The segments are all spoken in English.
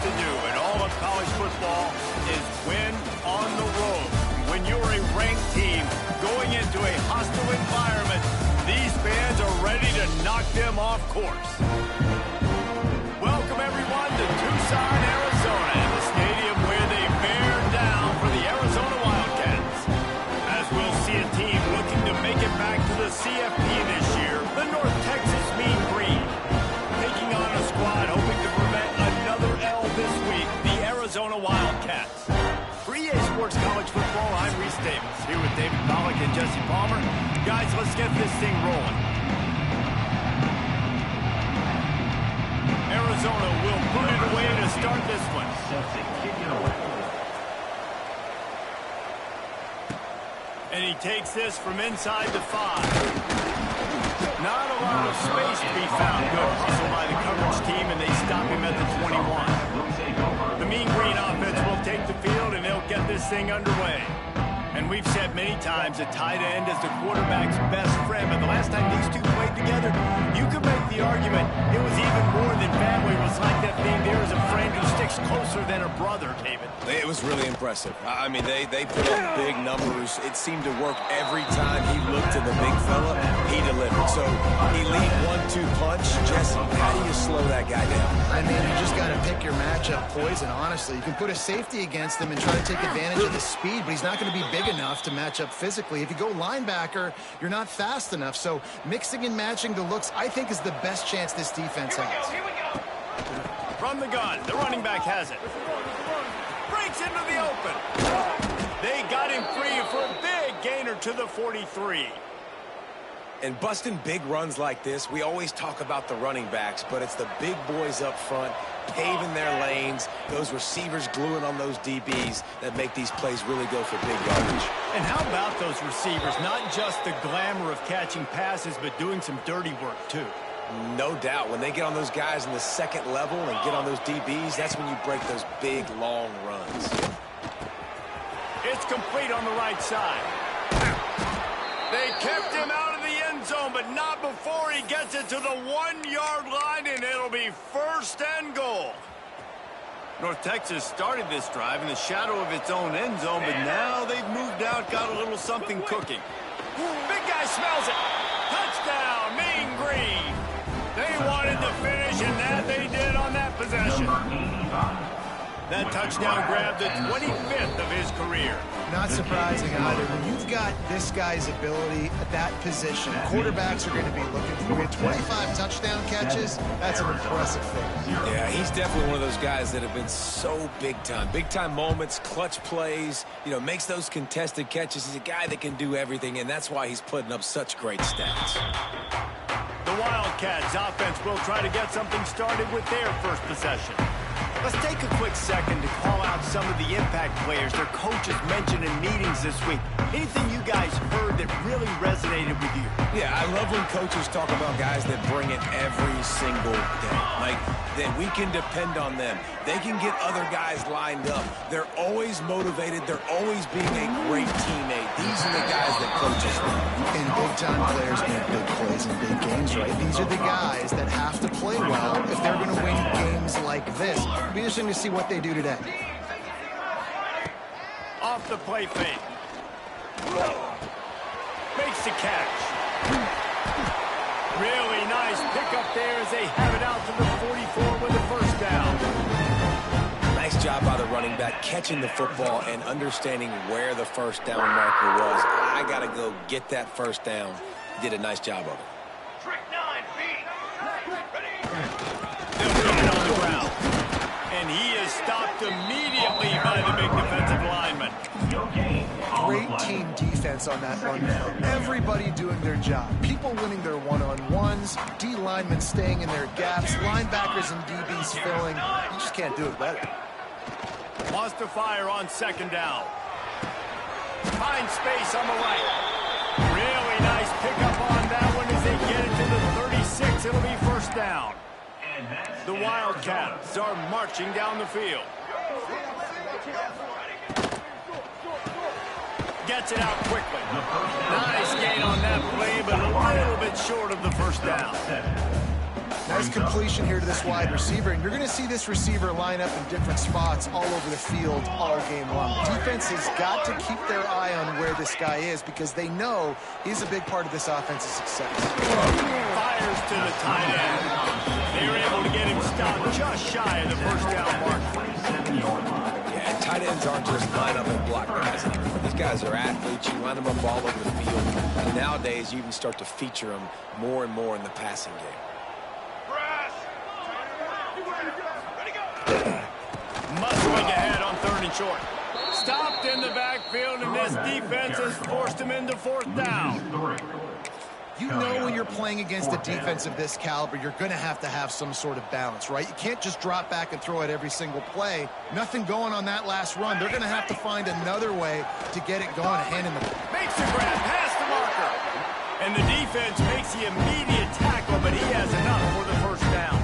to do in all of college football is win on the road. When you're a ranked team going into a hostile environment, these fans are ready to knock them off course. Welcome, everyone, to Tucson, Arizona, and the stadium where they bear down for the Arizona Wildcats. As we'll see a team looking to make it back to the CFP this year, the North Texas Mean Green. Taking on a squad hoping to prevent another L this week, the Arizona Wildcats. For EA Sports College Football, I'm Reese Davis, here with David Pollack and Jesse Palmer. Guys, let's get this thing rolling. Arizona will put it away to start this one. And he takes this from inside the 5. Not a lot of space to be found. Good hustle by the coverage team, and they stop him at the 21. The Mean Green offense will take the field, and they'll get this thing underway. And we've said many times a tight end is the quarterback's best friend, but the last time these two played together, you could make the argument it was even more than family. It was like that being there as a friend who sticks closer than a brother, David. It was really impressive. I mean, they put up big numbers. It seemed to work every time he looked to the big fella. He delivered. So, elite 1-2 punch. Jesse, how do you slow that guy down? I mean, you just got to pick your matchup poison, honestly. You can put a safety against him and try to take advantage of the speed, but he's not going to be big enough to match up physically. If you go linebacker, you're not fast enough. So mixing and matching the looks, I think, is the best chance this defense has. Here we go. From the gun, the running back has it. Breaks into the open. They got him free for a big gainer to the 43. And busting big runs like this, we always talk about the running backs, but it's the big boys up front paving their lanes, those receivers gluing on those DBs that make these plays really go for big yardage. And how about those receivers? Not just the glamour of catching passes, but doing some dirty work, too. No doubt. When they get on those guys in the second level and get on those DBs, that's when you break those big, long runs. It's complete on the right side. They kept him out of the end zone, but not before he gets it to the 1-yard line, and it'll be first and goal. North Texas started this drive in the shadow of its own end zone, but now they've moved out, got a little something cooking. Big guy smells it. Touchdown, Mean Green. They wanted to finish, and that they did on that possession. That touchdown grabbed the 25th of his career. Not surprising either. When you've got this guy's ability at that position, quarterbacks are going to be looking for you. 25 touchdown catches, that's an impressive thing. Yeah, he's definitely one of those guys that have been so big time. Big time moments, clutch plays, makes those contested catches. He's a guy that can do everything, and that's why he's putting up such great stats. The Wildcats offense will try to get something started with their first possession. Let's take a quick second to call out some of the impact players their coaches mentioned in meetings this week. Anything you guys heard that really resonated with you? Yeah, I love when coaches talk about guys that bring it every single day. Like, that we can depend on them. They can get other guys lined up. They're always motivated. They're always being a great teammate. These are the guys that coaches love. And big-time players make big plays in big games, right? These are the guys that have to play well if they're going to win games like this. It'll be interesting to see what they do today. Off the play fake. Makes the catch. Really nice pickup there as they have it out to the 44 with a first down. Nice job by the running back catching the football and understanding where the first down marker was. I got to go get that first down. He did a nice job of it. Trick 9, feet. They'll put it on the ground. And he is stopped immediately by the big defensive lineman. Great team defense on that run. Everybody doing their job. People winning their one-on-ones, D linemen staying in their gaps, linebackers and DBs filling. You just can't do it better. Wants to fire on second down. Finds space on the right. Really nice pickup on that one as they get it to the 36. It'll be first down. The Wildcats are marching down the field. Gets it out quickly. Nice gain on that play, but a little bit short of the first down. Nice completion here to this wide receiver, and you're going to see this receiver line up in different spots all over the field all game long. Defense has got to keep their eye on where this guy is because they know he's a big part of this offense's success. Fires to the tight end. They were able to get him stopped just shy of the first down mark. Yeah, tight ends aren't just line up and block guys anymore. These guys are athletes. You line them up all over the field. And nowadays, you even start to feature them more and more in the passing game. Muscling ahead on 3rd and short. Stopped in the backfield, and this defense has forced him into 4th down. You know when you're playing against a defense of this caliber, you're going to have some sort of balance, right? You can't just drop back and throw it every single play. Nothing going on that last run. They're going to have to find another way to get it going and hand him the... Makes the grab, past the marker. And the defense makes the immediate tackle, but he has enough for the first down.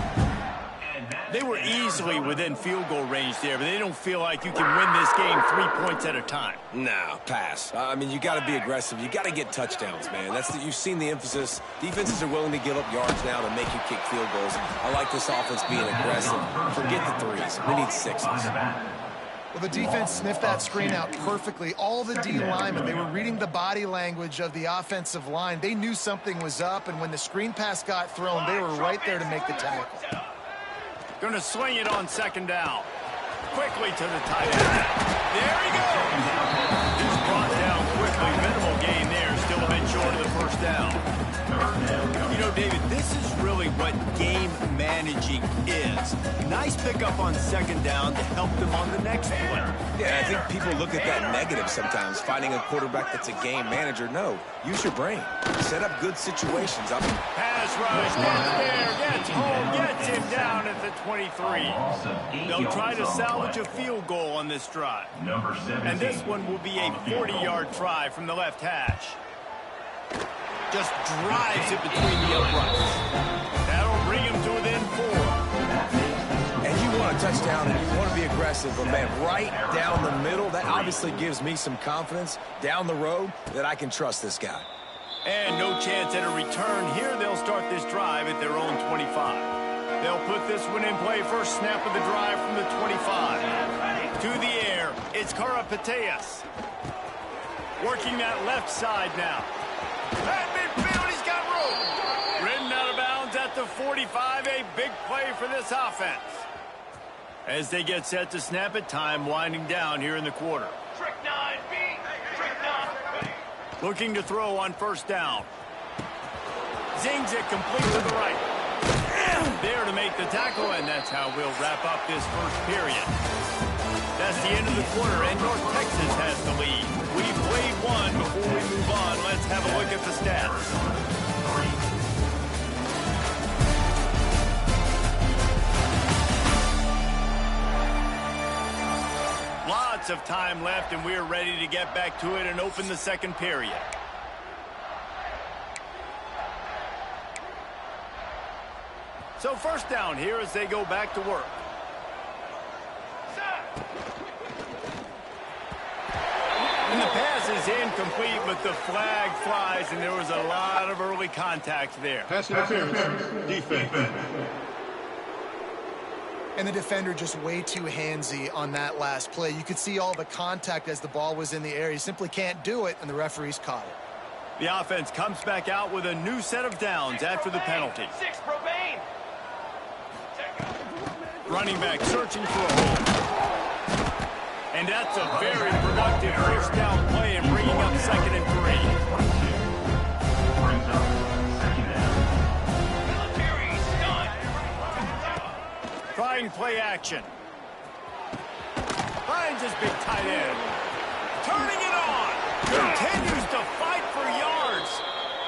They were easily within field goal range there, but they don't feel like you can win this game 3 points at a time. No, pass. I mean, you got to be aggressive. You got to get touchdowns, man. You've seen the emphasis. Defenses are willing to give up yards now to make you kick field goals. I like this offense being aggressive. Forget the threes. We need sixes. Well, the defense sniffed that screen out perfectly. All the D linemen, they were reading the body language of the offensive line. They knew something was up, and when the screen pass got thrown, they were right there to make the tackle. Going to swing it on 2nd down. Quickly to the tight end. There he goes. Just brought down quickly. Minimal gain there. Still a bit short of the first down. You know, David, this is really what game managing is. Nice pickup on 2nd down to help them on the next play. Yeah, I think people look at that negative sometimes, finding a quarterback that's a game manager. No, use your brain. Set up good situations. Pass rush, gets there, gets home, gets him down at the 23. They'll try to salvage a field goal on this drive. And this one will be a 40-yard try from the left hash. Just drives it between the uprights. That'll bring him to within 4. And you want a touchdown and you want to be aggressive, but man, right down the middle, that obviously gives me some confidence down the road that I can trust this guy. And no chance at a return here. They'll start this drive at their own 25. They'll put this one in play. First snap of the drive from the 25. To the air, it's Karapateas. Working that left side now. At midfield, he's got room. Ridden out of bounds at the 45. A big play for this offense. As they get set to snap it, time winding down here in the quarter. Trick 9B. Trick 9. Looking to throw on 1st down. Zings it complete to the right. There to make the tackle, and that's how we'll wrap up this first period. That's the end of the quarter, and North Texas has the lead. We've played one. Before we move on, let's have a look at the stats. Lots of time left, and we're ready to get back to it and open the second period. So 1st down here as they go back to work. And the pass is incomplete, but the flag flies, and there was a lot of early contact there. Pass interference, defense. And the defender just way too handsy on that last play. You could see all the contact as the ball was in the air. He simply can't do it, and the referees caught it. The offense comes back out with a new set of downs after the penalty. Running back searching for a hole. And that's a very productive first down play and bringing up 2nd and 3. Trying play action. Finds his big tight end. Turning it on. Continues to fight for yards.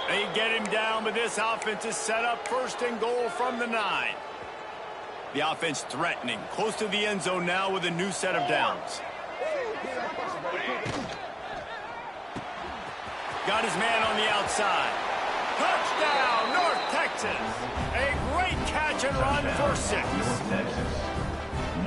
They get him down, but this offense is set up 1st and goal from the 9. The offense threatening. Close to the end zone now with a new set of downs. Got his man on the outside. Touchdown, North Texas. A great catch and run for 6.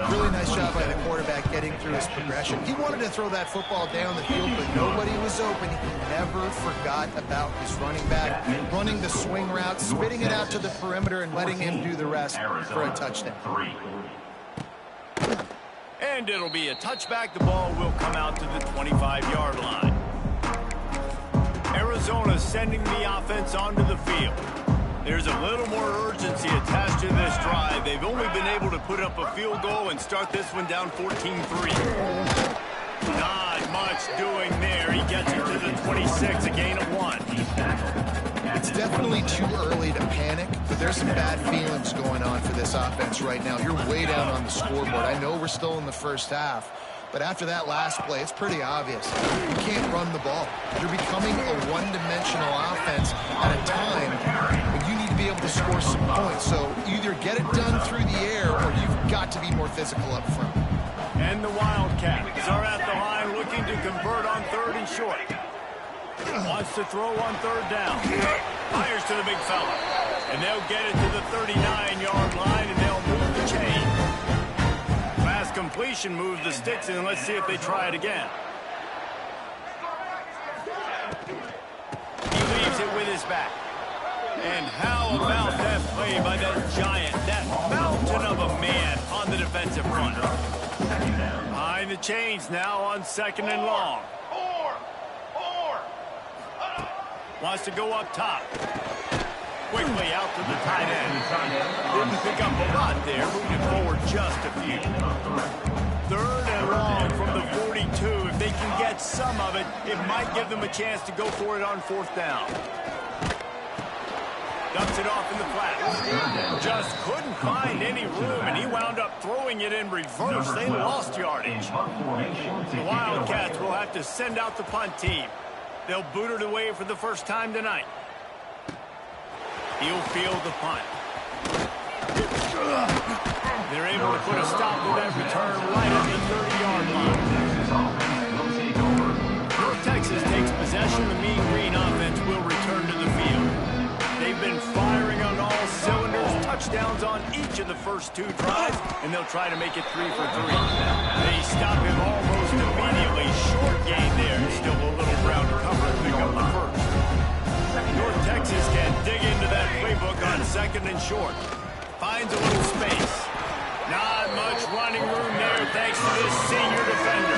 Really nice job by the quarterback getting through his progression. He wanted to throw that football down the field, but nobody was open. He never forgot about his running back, running the swing route, spitting it out to the perimeter, and letting him do the rest for a touchdown. And it'll be a touchback. The ball will come out to the 25-yard line. Arizona sending the offense onto the field. There's a little more urgency attached to this drive. They've only been able to put up a field goal and start this one down 14-3. Not much doing there. He gets it to the 26, a gain of 1. It's definitely too early to panic, but there's some bad feelings going on for this offense right now. You're way down on the scoreboard. I know we're still in the first half, but after that last play, it's pretty obvious. You can't run the ball. You're becoming a one-dimensional offense at a time when you need to be able to score some points. So either get it done through the air or you've got to be more physical up front. And the Wildcats are at the line looking to convert on 3rd and short. Wants to throw on 3rd down. Fires to the big fella. And they'll get it to the 39-yard line, and they'll move the chain. Fast completion moves the sticks, and let's see if they try it again. He leaves it with his back. And how about that play by that giant, that mountain of a man on the defensive front. Behind the chains now on 2nd and long. Wants to go up top. Quickly out to the tight end. Didn't pick up a lot there. Moving forward just a few. 3rd and long from the 42. If they can get some of it, it might give them a chance to go for it on 4th down. Dumps it off in the flat. Just couldn't find any room, and he wound up throwing it in reverse. They lost yardage. The Wildcats will have to send out the punt team. They'll boot it away for the first time tonight. He'll field the punt. They're able to put a stop to that return right at the 30-yard line. North Texas takes possession. The Mean Green offense will return to the field. They've been firing on all cylinders. Touchdowns on each of the first 2 drives, and they'll try to make it 3 for 3. They stop him almost immediately. Short gain there. Still a little ground to cover and pick up the first. North Texas can dig into that playbook on 2nd and short. Finds a little space. Not much running room there thanks to this senior defender.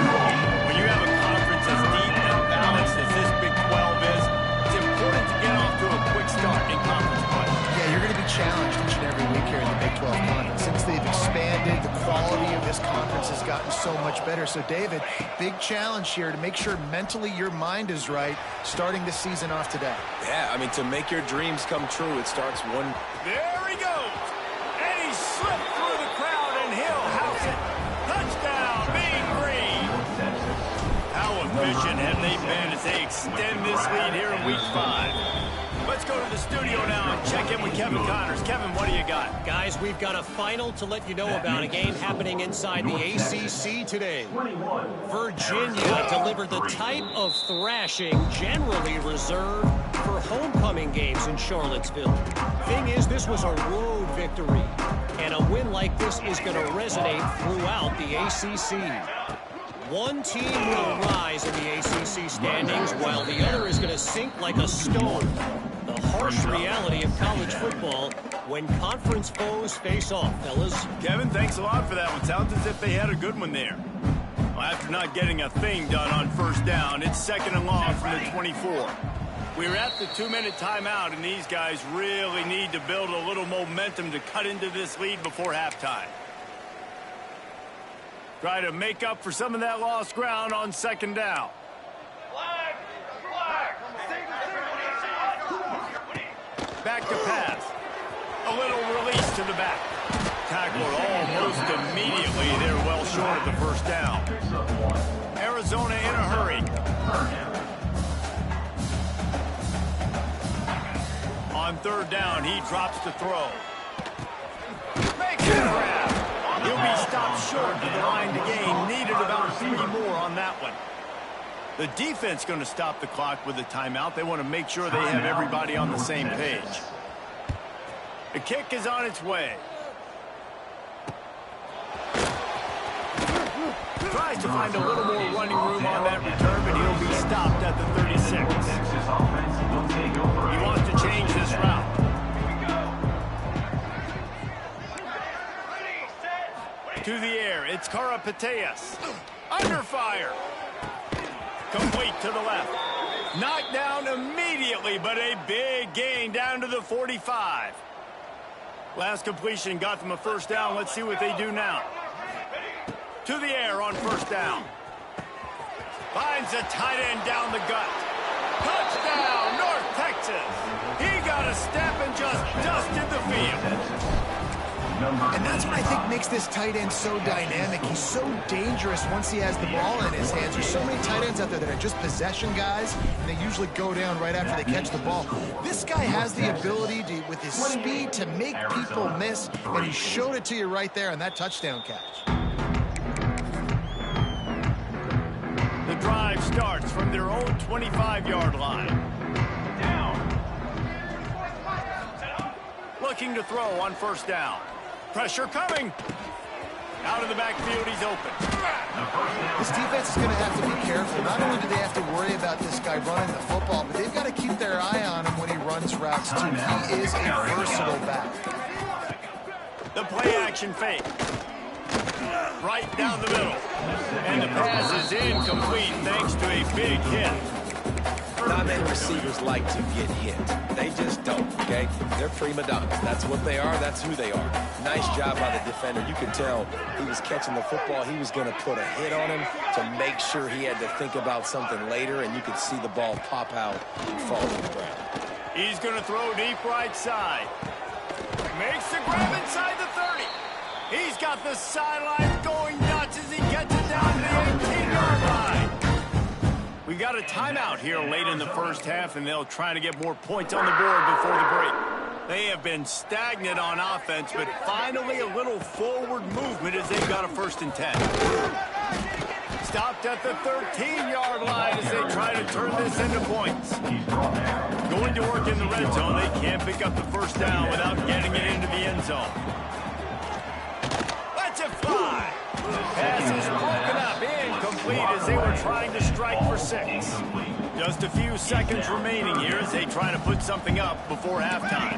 When you have a conference as deep and balanced as this Big 12 is, it's important to get off to a quick start in conference play. Yeah, you're going to be challenged each and every week here in the Big 12 Conference. Since they've expanded, the quality of this conference has gotten so much better. So, David, big challenge here to make sure mentally your mind is right starting this season off today. Yeah, I mean, to make your dreams come true, it starts one. There he goes. And he slipped through the crowd, and he'll house it. Touchdown, Mean Green. How efficient have they been as they extend this lead here in Week 5? Let's go to the studio now and check in with Kevin Connors. Kevin, what do you got? Guys, we've got a final to let you know about, a game happening inside the ACC today. Virginia delivered the type of thrashing generally reserved for homecoming games in Charlottesville. Thing is, this was a road victory, and a win like this is going to resonate throughout the ACC. One team will rise in the ACC standings, while the other is going to sink like a stone. The harsh reality of college football when conference foes face off, fellas. Kevin, thanks a lot for that one. Sounds as if they had a good one there. Well, after not getting a thing done on 1st down, it's 2nd and long from the 24. We're at the 2-minute timeout, and these guys really need to build a little momentum to cut into this lead before halftime. Try to make up for some of that lost ground on 2nd down. Back to pass. A little release to the back. Tackled almost immediately. They're well short of the 1st down. Arizona in a hurry. On 3rd down, he drops to throw. Makes a grab. He'll be stopped short of the line to gain. Needed about 3 more on that one. The defense going to stop the clock with a timeout. They want to make sure they have everybody on the same page. The kick is on its way. Tries to find a little more running room on that return, but he'll be stopped at the 36. He wants to change this route. To the air, it's Karapateas. Under fire. Complete to the left. Knocked down immediately, but a big gain down to the 45. Last completion got them a first down. Let's see what they do now. To the air on first down. Finds a tight end down the gut. Touchdown, North Texas. He got a step and just dusted the field. And that's what I think makes this tight end so dynamic. He's so dangerous once he has the ball in his hands. There's so many tight ends out there that are just possession guys, and they usually go down right after they catch the ball. This guy has the ability to, with his speed, to make people miss, and he showed it to you right there on that touchdown catch. The drive starts from their own 25-yard line. Looking to throw on first down. Pressure coming. Out of the backfield, he's open. This defense is going to have to be careful. Not only do they have to worry about this guy running the football, but they've got to keep their eye on him when he runs routes, too. He is a versatile back. The play-action fake. Right down the middle. And the pass is incomplete thanks to a big hit. Not many receivers like to get hit. They just don't, okay? They're prima donnas. That's what they are. That's who they are. Nice job by the defender. You could tell he was catching the football. He was going to put a hit on him to make sure he had to think about something later, and you could see the ball pop out and fall to the ground. He's going to throw deep right side. Makes the grab inside the 30. He's got the sidelines going nuts as he gets it down to the 18-yard line. We got a timeout here late in the first half, and they'll try to get more points on the board before the break. They have been stagnant on offense, but finally a little forward movement as they've got a 1st and 10. Stopped at the 13-yard line as they try to turn this into points. Going to work in the red zone. They can't pick up the first down without getting it into the end zone. Let's it fly. Pass is broken up, incomplete as they were trying to strike for 6. Just a few seconds remaining here as they try to put something up before halftime.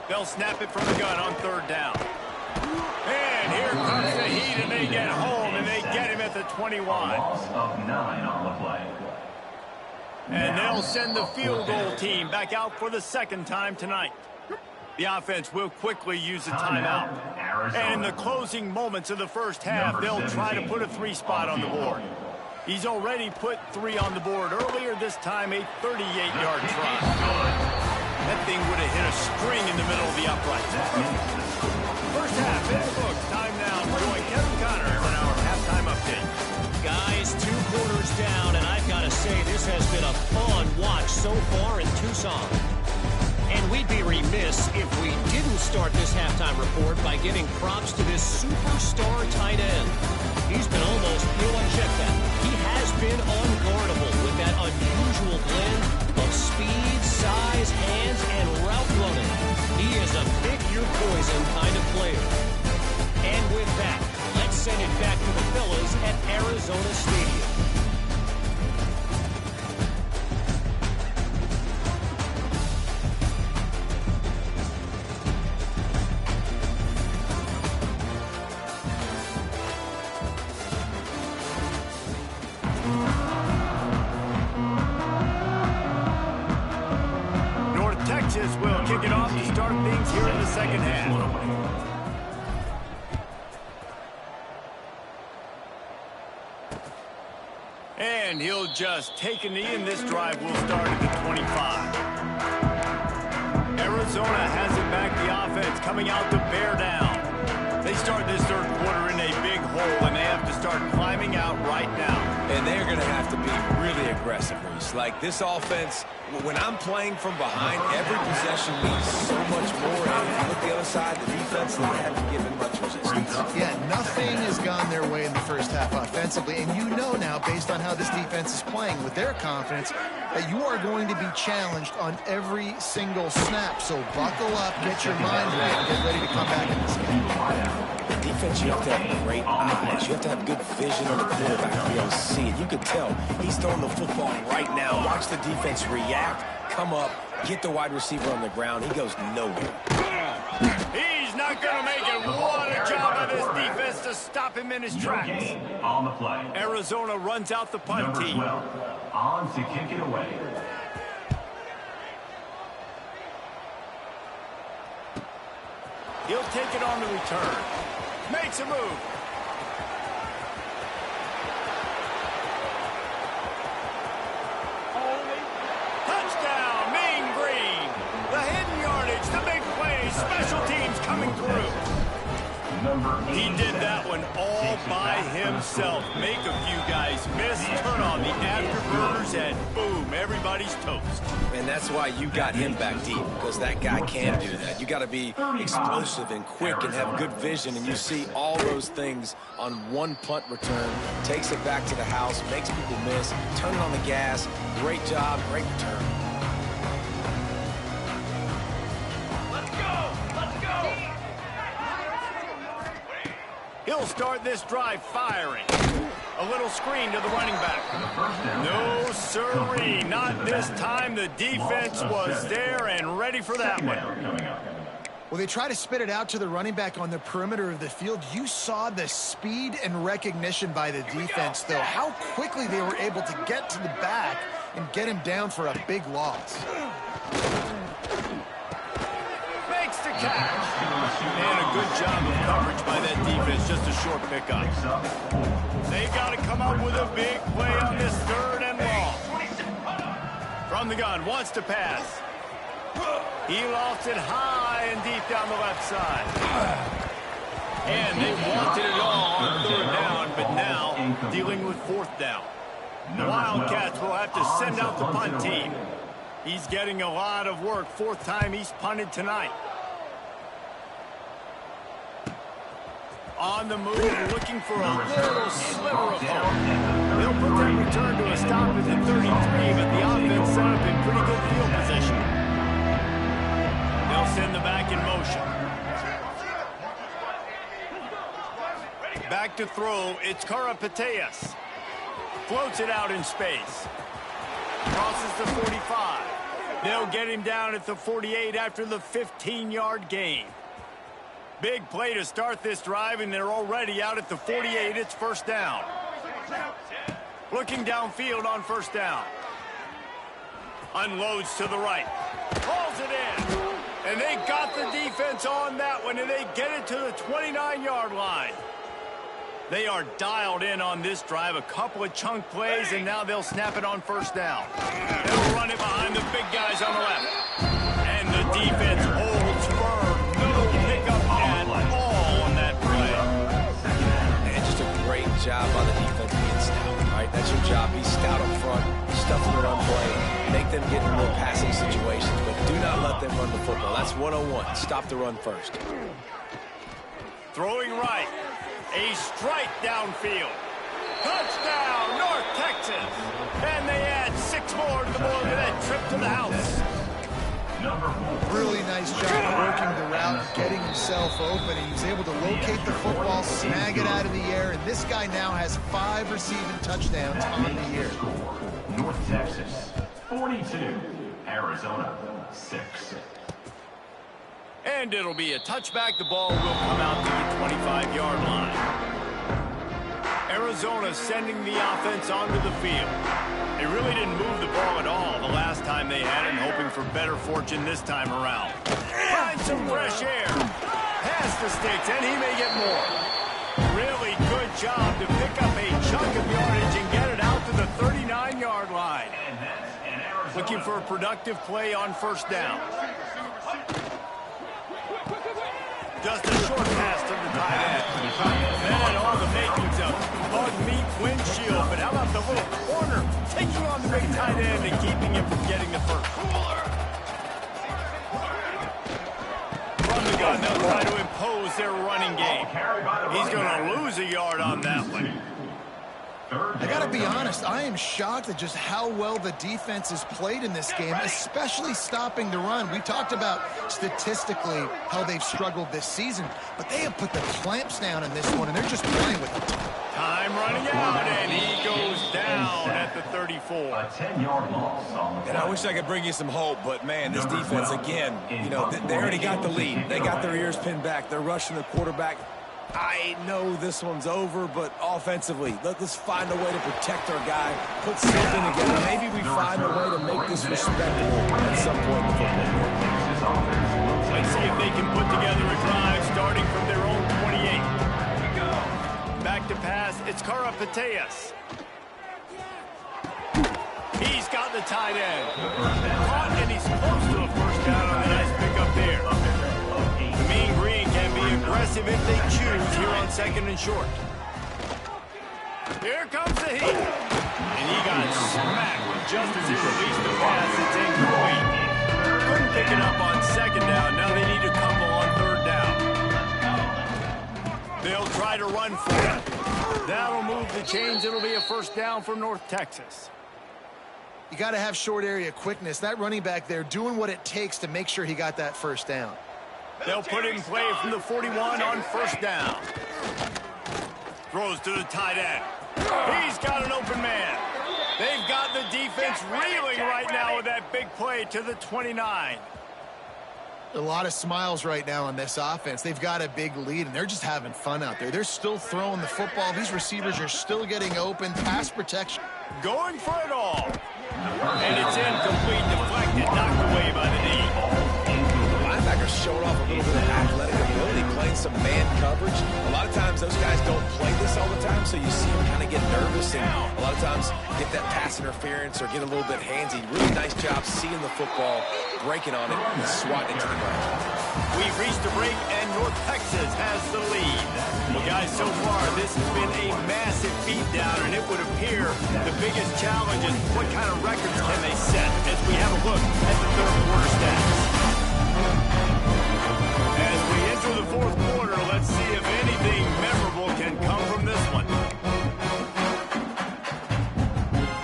They'll snap it from the gun on 3rd down. And here comes the heat, and they get home, and they get him at the 21. And they'll send the field goal team back out for the 2nd time tonight. The offense will quickly use a timeout. And in the closing moments of the first half, they'll try to put a 3 spot on the board. He's already put 3 on the board earlier, this time a 38-yard try. That thing would have hit a string in the middle of the uprights. First half in the books. Time now to join Kevin Connors on our halftime update. Guys, 2 quarters down, and I've got to say this has been a fun watch so far in Tucson. And we'd be remiss if we didn't start this halftime report by giving props to this superstar tight end. He's been almost, you know what, check that. He has been unguardable with that unusual blend of speed, size, hands, and route running. He is a pick-your-poison kind of player. And with that, let's send it back to the fellas at Arizona Stadium. Texas will kick it off to start things here in the second half. And he'll just take a knee, and this drive will start at the 25. Arizona has it back, the offense coming out to bear down. They start this 3rd quarter in a big hole, and they have to start climbing out right now. And they're going to have to be really aggressive, Reese. Like, this offense, when I'm playing from behind, every possession means so much more. And if you look the other side, the defense, they haven't given much resistance. Yeah, nothing has gone their way in the first half offensively. And you know now, based on how this defense is playing with their confidence, that you are going to be challenged on every single snap. So buckle up, get your mind right, and get ready to come back in this game. Defense, you have to have great eyes. You have to have good vision on the quarterback to be able to see it. You can tell he's throwing the football right now. Watch the defense react, come up, get the wide receiver on the ground. He goes nowhere. He's not going to make it. What a job by this defense to stop him in his tracks. On the play. Arizona runs out the punt Number team. 12, on to kick it away. He'll take it on the return. Makes a move. Touchdown, Mean Green. The hidden yardage, the big play, special teams coming through. He did that one all by himself. Make a few guys miss, turn on the afterburners, and boom, everybody's toast. And that's why you got him back deep, because that guy can do that. You got to be explosive and quick and have good vision, and you see all those things on one punt return. Takes it back to the house, makes people miss, turn it on the gas. Great job, great return. He'll start this drive firing. A little screen to the running back. No, sirree, not this time. The defense was there and ready for that one. Well, they try to spit it out to the running back on the perimeter of the field. You saw the speed and recognition by the defense, though. How quickly they were able to get to the back and get him down for a big loss. Makes the catch. And a good job of coverage by that defense. Just a short pickup. They got to come up with a big play on this 3rd and long. From the gun, wants to pass. He lost it high and deep down the left side. And they wanted it all on 3rd down, but now dealing with 4th down. The Wildcats will have to send out the punt team. He's getting a lot of work. 4th time he's punted tonight. On the move, looking for a little sliver of hope. They'll put that return to a stop at the 33, but the offense set up in pretty good field position. They'll send the back in motion. Back to throw, it's Karapateas. Floats it out in space. Crosses the 45. They'll get him down at the 48 after the 15-yard gain. Big play to start this drive, and they're already out at the 48. It's 1st down. Looking downfield on 1st down. Unloads to the right. Pulls it in. And they got the defense on that one, and they get it to the 29-yard line. They are dialed in on this drive. A couple of chunk plays, and now they'll snap it on 1st down. They'll run it behind the big guys on the left. And the defense holds firm. No pickup at all on that play. And just a great job by the defense being stout. All right, that's your job. Be stout up front. Stuff the run play. Make them get in more passing situations, but do not let them run the football. That's 101. Stop the run first. Throwing right. A strike downfield. Touchdown, North Texas. And they add 6 more to the board with that trip to the house. Really nice job of working the route, getting himself open. He was able to locate the football, snag it out of the air, and this guy now has 5 receiving touchdowns on the year. North Texas, 42. Arizona, 6. And it'll be a touchback. The ball will come out to the 25-yard line. Arizona sending the offense onto the field. They really didn't move the ball at all the last time they had it, hoping for better fortune this time around. Find some fresh air. Pass the sticks, and he may get more. Really good job to pick up a chunk of yardage and get it out to the 39-yard line. Looking for a productive play on 1st down. Just a short pass to the tight end. Man, all the makings of bug meat windshield. But how about the little corner taking on the big tight end and keeping him from getting the first? From the gun, they'll try to impose their running game. He's going to lose a yard on that one. 3rd I got to be honest, I am shocked at just how well the defense has played in this game, especially stopping the run. We talked about statistically how they've struggled this season, but they have put the clamps down in this one, and they're just playing with it. Time running out, and he goes down at the 34. A 10-yard loss on the play. And I wish I could bring you some hope, but, man, this defense, again, you know, they already got the lead. They got their ears pinned back. They're rushing the quarterback. I know this one's over, but offensively, let's find a way to protect our guy, put something together. Maybe we find a way to make this respectable at some point in the football game. Let's see if they can put together a drive starting from their own 28. Back to pass, it's Cara Pateas. He's got the tight end. Caught, and he's close to a first down on a nice pickup there. The Mean Green can be aggressive if they choose here on 2nd and short. Here comes the heat. And he got smacked just as he released the pass. It's incomplete. Couldn't pick it up on 2nd down. Now they need a couple on 3rd down. They'll try to run for it. That'll move the chains. It'll be a first down for North Texas. You got to have short area quickness. That running back there doing what it takes to make sure he got that first down. They'll put it in play from the 41 on 1st down. Throws to the tight end. He's got an open man. They've got the defense reeling right now with that big play to the 29. A lot of smiles right now on this offense. They've got a big lead, and they're just having fun out there. They're still throwing the football. These receivers are still getting open. Pass protection. Going for it all. And it's incomplete, deflected, knocked away by the knee. Linebackers showing off a little bit of athletic ability, playing some man coverage. A lot of times those guys don't play this all the time, so you see them kind of get nervous and a lot of times get that pass interference or get a little bit handsy. Really nice job seeing the football, breaking on it, and swatting it to the ground. We've reached a break, and North Texas has the lead. Well, guys, so far, this has been a massive beatdown, and it would appear the biggest challenge is what kind of records can they set as we have a look at the 3rd quarter stats. As we enter the 4th quarter, let's see if anything memorable can come from this one.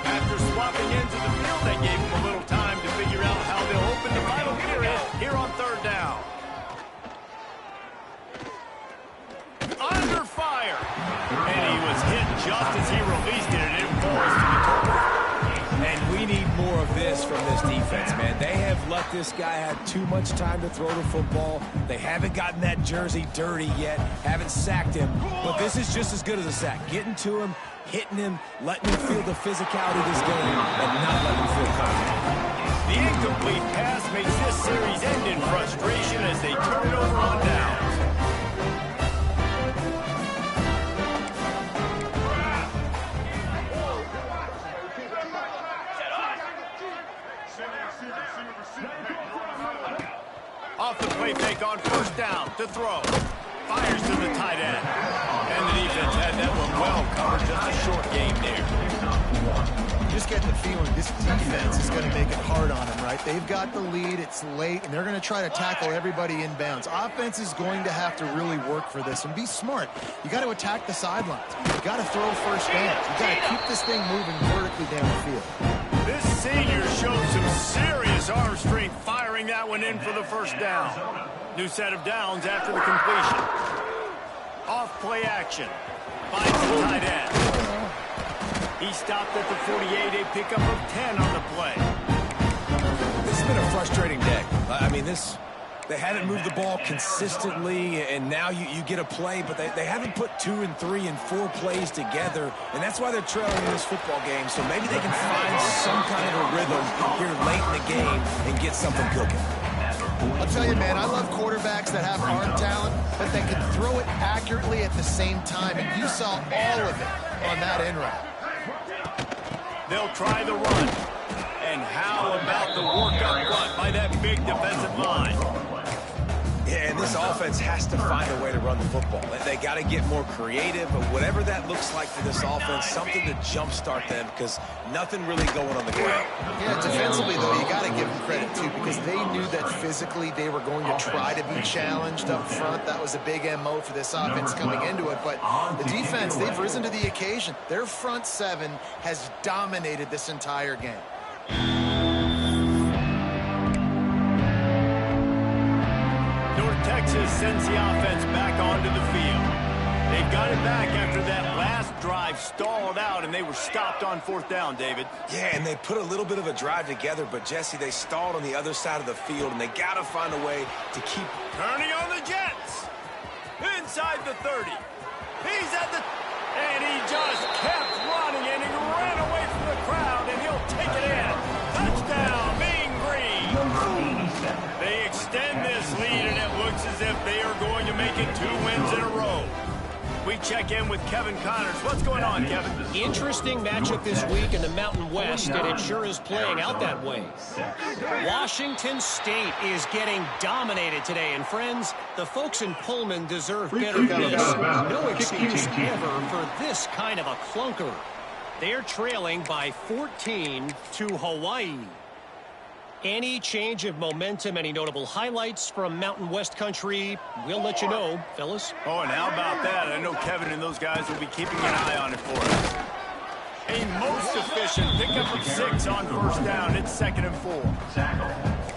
After swapping into the field, they gave them a little time to figure out how they'll open the final period here on 3rd down. Under fire. And he was hit just as he released it, and it falls to the turf. And we need more of this from this defense, man. They have let this guy have too much time to throw the football. They haven't gotten that jersey dirty yet, haven't sacked him. But this is just as good as a sack. Getting to him, hitting him, letting him feel the physicality of this game, and not letting him feel confident. The incomplete pass makes this series end in frustration as they turn it over on downs. Off the play fake on 1st down to throw. Fires to the tight end. And the defense had that one well covered. Just a short game there. Just get the feeling this defense is going to make it hard on them, right? They've got the lead. It's late, and they're going to try to tackle everybody inbounds. Offense is going to have to really work for this and be smart. You got to attack the sidelines. You got to throw first downs. You got to keep this thing moving vertically down the field. This senior showed some serious arm strength firing that one in for the first down. New set of downs after the completion. Off play action. Finds the tight end. He stopped at the 48, a pickup of 10 on the play. This has been a frustrating day. I mean, they haven't moved the ball consistently, and now you get a play, but they haven't put 2 and 3 and 4 plays together, and that's why they're trailing in this football game. So maybe they can find some kind of a rhythm here late in the game and get something cooking. I'll tell you, man, I love quarterbacks that have arm talent, but they can throw it accurately at the same time, and you saw all of it on that end route. They'll try the run. And how about the work up front by that big defensive line? Yeah, and this offense has to find a way to run the football. They got to get more creative, but whatever that looks like for this offense, something to jumpstart them because nothing really going on the ground. Yeah, defensively, though, you got to give them credit, too, because they knew that physically they were going to try to be challenged up front. That was a big MO for this offense coming into it, but the defense, they've risen to the occasion. Their front seven has dominated this entire game. Texas sends the offense back onto the field. They've got it back after that last drive stalled out, and they were stopped on 4th down, David. Yeah, and they put a little bit of a drive together, but, Jesse, they stalled on the other side of the field, and they got to find a way to keep... Turning on the Jets. Inside the 30. He's at the... And he just kept running, and he ran away from the crowd, and he'll take it in. Touchdown, Mean Green. They extend this lead, and it looks as if they are going to make it 2 wins in a row. We check in with Kevin Connors. What's going on, Kevin? Interesting matchup this week in the Mountain West, and it sure is playing out that way. Washington State is getting dominated today, and friends, the folks in Pullman deserve better than this. No excuse ever for this kind of a clunker. They're trailing by 14 to Hawaii. Any change of momentum, any notable highlights from Mountain West country, we'll let you know, fellas. Oh, and how about that? I know Kevin and those guys will be keeping an eye on it for us. A most efficient pickup of 6 on 1st down. It's 2nd and 4. Tackle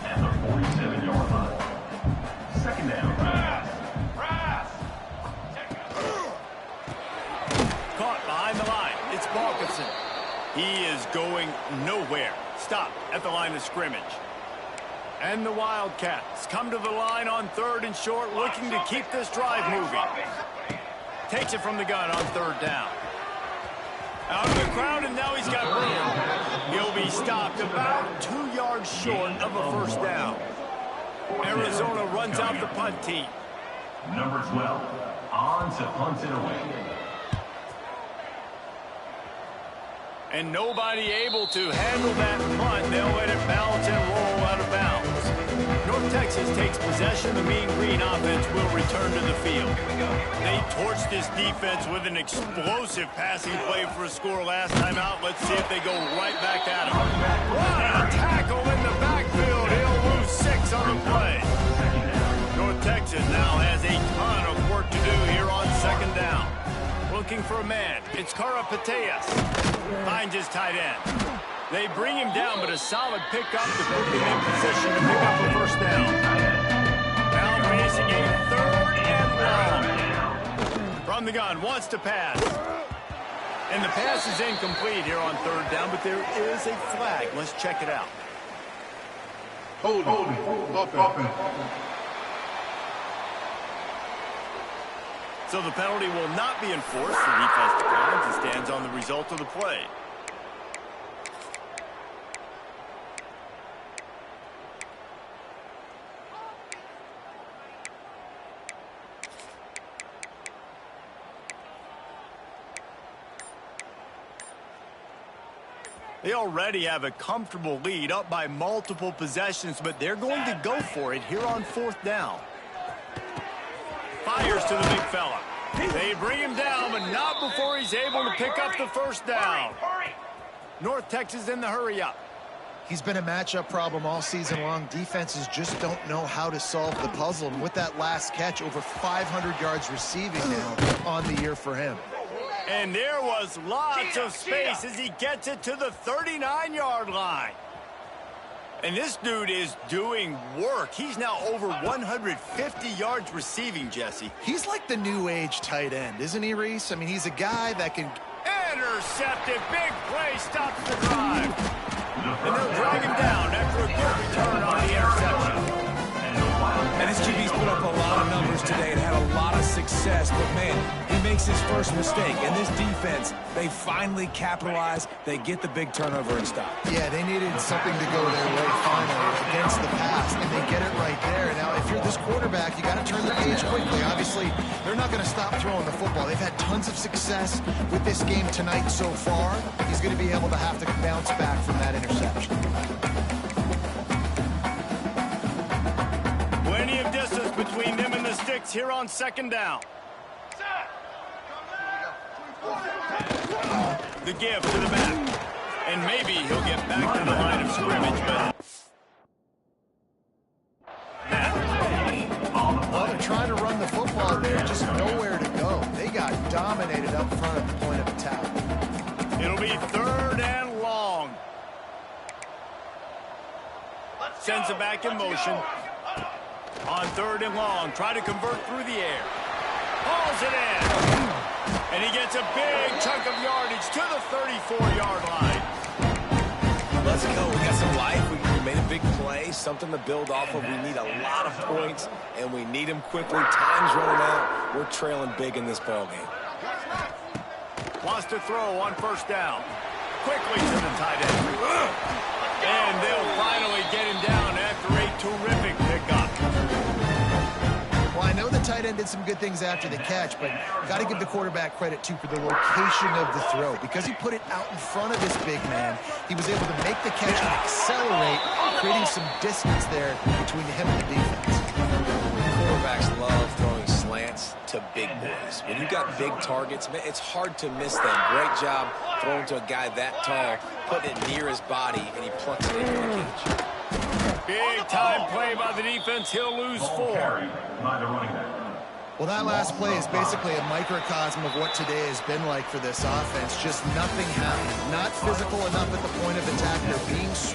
at the 47-yard line. 2nd down. Caught behind the line. It's Balkinson. He is going nowhere. Stop at the line of scrimmage. And the Wildcats come to the line on 3rd and short, looking to keep this drive moving. Takes it from the gun on 3rd down. Out of the crowd, and now he's got room. He'll be stopped about 2 yards short of a 1st down. Arizona runs out the punt team. Number 12, on to punt it away. And nobody able to handle that punt. They'll let it bounce and roll out of bounds. North Texas takes possession. The Mean Green offense will return to the field. They torched this defense with an explosive passing play for a score last time out. Let's see if they go right back at him. What a tackle in the backfield. He'll lose 6 on the play. North Texas now has a ton of work to do here on 2nd down. Looking for a man. It's Cara Pateas. Finds his tight end. They bring him down, but a solid pickup to put him in position to pick up a 1st down. Now facing a 3rd and long. From the gun, wants to pass. And the pass is incomplete here on 3rd down, but there is a flag. Let's check it out. Hold it. So the penalty will not be enforced. The defense declines and stands on the result of the play. They already have a comfortable lead, up by multiple possessions, but they're going to go for it here on 4th down. Fires to the big fella. They bring him down, but not before he's able to pick up the 1st down. North Texas in the hurry-up. He's been a matchup problem all season long. Defenses just don't know how to solve the puzzle. And with that last catch, over 500 yards receiving now on the year for him. And there was lots of space as he gets it to the 39-yard line. And this dude is doing work. He's now over 150 yards receiving, Jesse. He's like the new age tight end, isn't he, Reese? I mean, he's a guy that can... Intercepted. Big play stops the drive. And they'll drag him down after a good return on the interception. And this QB's put up a lot of numbers today and had a lot of success, but man, he makes his first mistake. And this defense, they finally capitalize. They get the big turnover and stop. Yeah, they needed something to go their way finally against the pass, and they get it right there. Now, if you're this quarterback, you got to turn the page quickly. Obviously, they're not going to stop throwing the football. They've had tons of success with this game tonight so far. He's going to be able to have to bounce back from that interception. Plenty of distance between sets here on second down. The give to the back. And maybe he'll get back to the line of scrimmage, but... Well, they're trying to run the football there, just nowhere to go. They got dominated up front at the point of attack. It'll be 3rd and long. Sends it back in motion. On 3rd and long, try to convert through the air. Hauls it in. And he gets a big chunk of yardage to the 34-yard line. Let's go. We got some life. We made a big play, something to build off of. We need a lot of points, and we need them quickly. Time's running out. We're trailing big in this ballgame. Wants to throw on 1st down. Quickly to the tight end. And they'll finally get him down after a terrific pickup. Well, I know the tight end did some good things after the catch, but got to give the quarterback credit, too, for the location of the throw. Because he put it out in front of his big man, he was able to make the catch and accelerate, creating some distance there between him and the defense. Quarterbacks love throwing slants to big boys. When you got big targets, man, it's hard to miss them. Great job throwing to a guy that tall, putting it near his body, and he plucks it into the catch. Big time play by the defense. He'll lose 4. By the running back. Well, that last play is basically a microcosm of what today has been like for this offense. Just nothing happening. Not physical enough at the point of attack. They're being